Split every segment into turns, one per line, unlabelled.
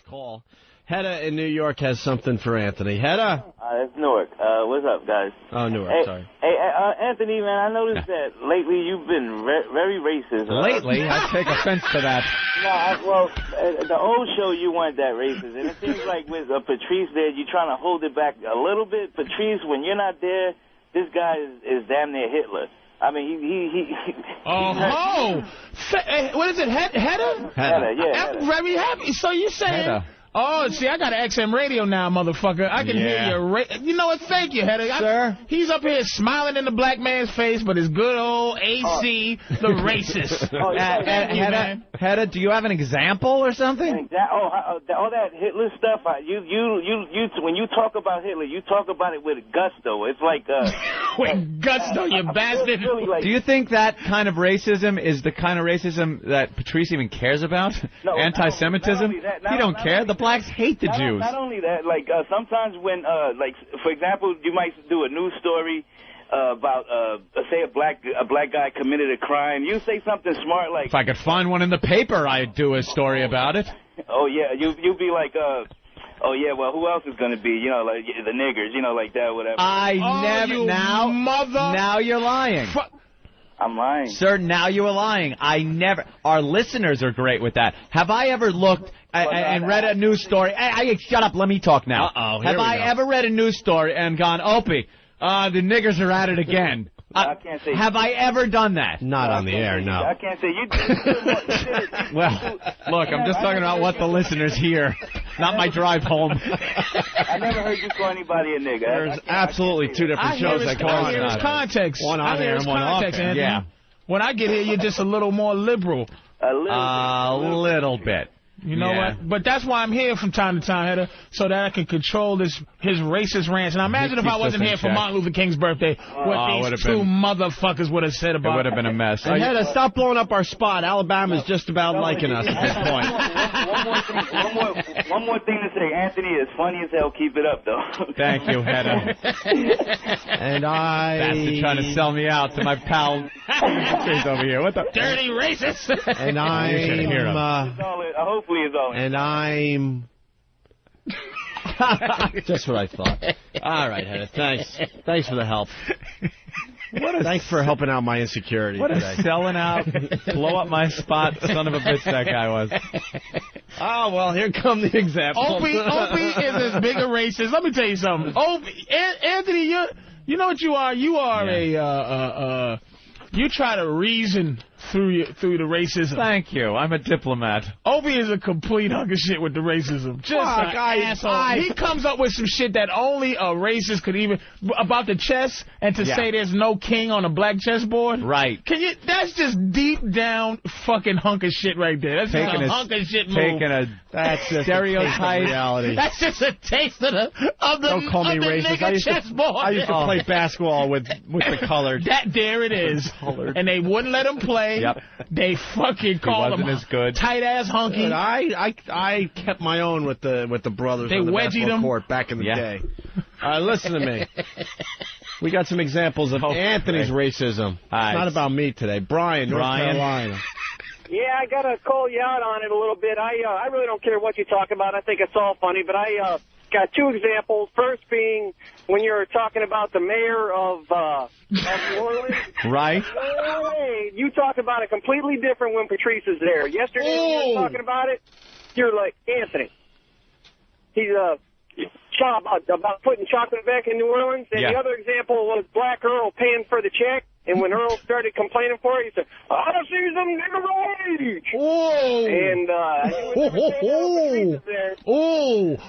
Call. Hedda in New York has something for Anthony. Hedda?
It's Newark. What's up, guys?
Oh, Newark, sorry.
Hey, Anthony, man, I noticed that lately you've been very racist.
Lately? I take offense to that.
The old show you weren't that racist, and it seems like with Patrice there, you're trying to hold it back a little bit. Patrice, when you're not there, this guy is damn near Hitler. I mean, he
what is it, Hedda?
Hedda, yeah.
I'm very happy. So you're saying...
Hedda.
Oh, see, I got an XM radio now, motherfucker. I can hear you. You know what? Thank you, Hedda.
Sir?
He's up here smiling in the black man's face, but his good old AC, the racist. Thank you, man.
Hedda, do you have an example or something?
All that Hitler stuff. When you talk about Hitler, you talk about it with gusto. It's like
with gusto, you bastard.
Really like,
do you think that kind of racism is the kind of racism that Patrice even cares about?
No,
Anti-Semitism? He don't care. The blacks hate the Jews.
Not only that, like sometimes when, like for example, you might do a news story about, say a black guy committed a crime. You say something smart like,
if I could find one in the paper, I'd do a story about it.
Oh yeah, you'd be like, oh yeah, well who else is gonna be? You know, like the niggers, you know, like that, whatever.
Now you're lying.
I'm lying.
Sir, now you are lying. Our listeners are great with that. Have I ever looked and read a news story? Shut up, let me talk now. Have I ever read a news story and gone, Opie, the niggers are at it again?
I can't say.
Have I ever done that?
Not on the air, no.
I can't say you did.
Well, look, I'm just talking about what the listeners hear, not my drive home.
I never heard you call anybody a nigger.
There's absolutely two different shows that go on.
I hear his context.
One on air and one off air.
Yeah.
When I get here, you're just a little more liberal.
A
little bit.
You know what? But that's why I'm here from time to time, Hedda, so that I can control his racist rants. And I imagine if I wasn't here for Martin Luther King's birthday, what these two motherfuckers would have said about it.
It would have been a mess.
And Hedda, stop blowing up our spot. Alabama's just about liking us at this point.
One more thing to say. Anthony is funny as hell. Keep it up, though.
Thank you, Hedda.
And
Bastard trying to sell me out to my pal Patrice over here. What the?
Dirty racist.
And
hopefully it's all.
And I'm... Just what I thought. All right, Hedda, thanks. Thanks for the help. Thanks for helping out my insecurity today.
Selling out, blow up my spot, son of a bitch that guy was.
Oh, well, here come the examples.
Opie is as big a racist. Let me tell you something. Anthony, you know what you are? You are you try to reason through the racism.
Thank you. I'm a diplomat.
Opie is a complete hunk of shit with the racism. Just an asshole. He comes up with some shit that only a racist could even... About the chess, and to say there's no king on a black chessboard.
Right.
That's just deep down fucking hunk of shit right there. That's just a hunk of shit move.
That's just stereotype.
Reality.
That's just a taste of the
Don't call me racist.
Chessboard.
I used to play basketball with the colored.
There it is. And they wouldn't let him play.
Yep.
They fucking called him
as good.
Tight ass hunky.
But I kept my own with the brothers
they
on the
wedgied
basketball
him.
court back in the day. Listen to me. We got some examples of Anthony's racism. It's not about me today. Brian, North Carolina.
Yeah, I got to call you out on it a little bit. I really don't care what you talk about. I think it's all funny, but I got two examples. First being when you're talking about the mayor of New Orleans.
Right.
You talk about it completely different when Patrice is there. Yesterday when you were talking about it, you're like, Anthony. He's about putting chocolate back in New Orleans. And the other example was Black Earl paying for the check. And when Earl started complaining for it, he said, I see some nigger wage.
Whoa.
And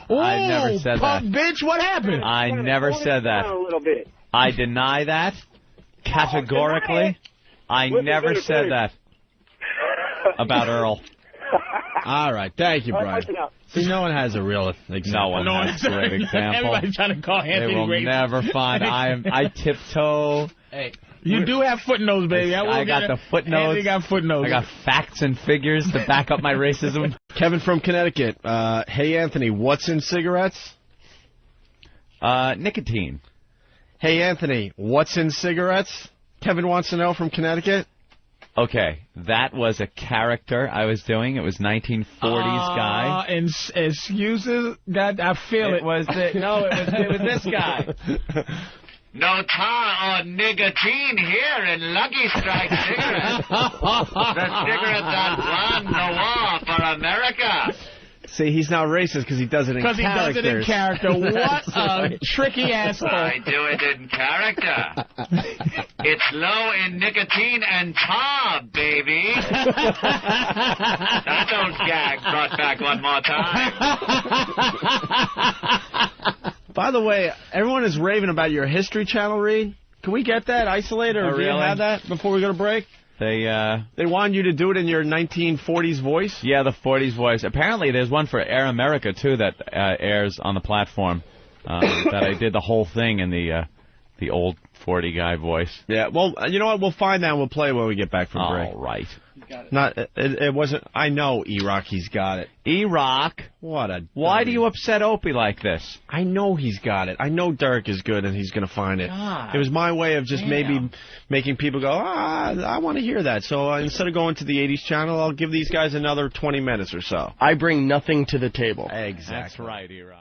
I never said
punk
that.
Bitch, what happened?
I never said that.
A little bit.
I deny that categorically. I never said that about Earl.
All right. Thank you, Brian. See, no one has a real example.
No one has a great example.
Everybody's trying to call Anthony
They will never find. I tiptoe.
Hey. You do have footnotes, baby.
I got the footnotes.
Anthony got footnotes.
I got facts and figures to back up my racism.
Kevin from Connecticut. Hey, Anthony, what's in cigarettes?
Okay, that was a character I was doing. It was 1940s guy.
And excuses? God, I feel it.
It was this guy. No tar or nicotine here in Lucky Strike cigarettes. The cigarettes that won the war for America.
See, he's not racist because he does it in character.
Because he does it in character. What a tricky asshole.
I do it in character. It's low in nicotine and tar, baby. That old gag brought back one more time.
By the way, everyone is raving about your History Channel read. Can we get that isolated, or do you have that before we go to break?
They
want you to do it in your 1940s voice?
Yeah, the 40s voice. Apparently, there's one for Air America, too, that airs on the platform. That I did the whole thing in the old 40 guy voice.
Yeah, well, you know what? We'll find that and we'll play when we get back from break.
All right.
It wasn't. I know, E-Rock, he's got it.
E-Rock?
What a...
Why do you upset Opie like this?
I know he's got it. I know Dirk is good and he's going to find it.
God.
It was my way of just maybe making people go, I want to hear that. So instead of going to the 80s channel, I'll give these guys another 20 minutes or so.
I bring nothing to the table.
Exactly.
That's right, E-Rock.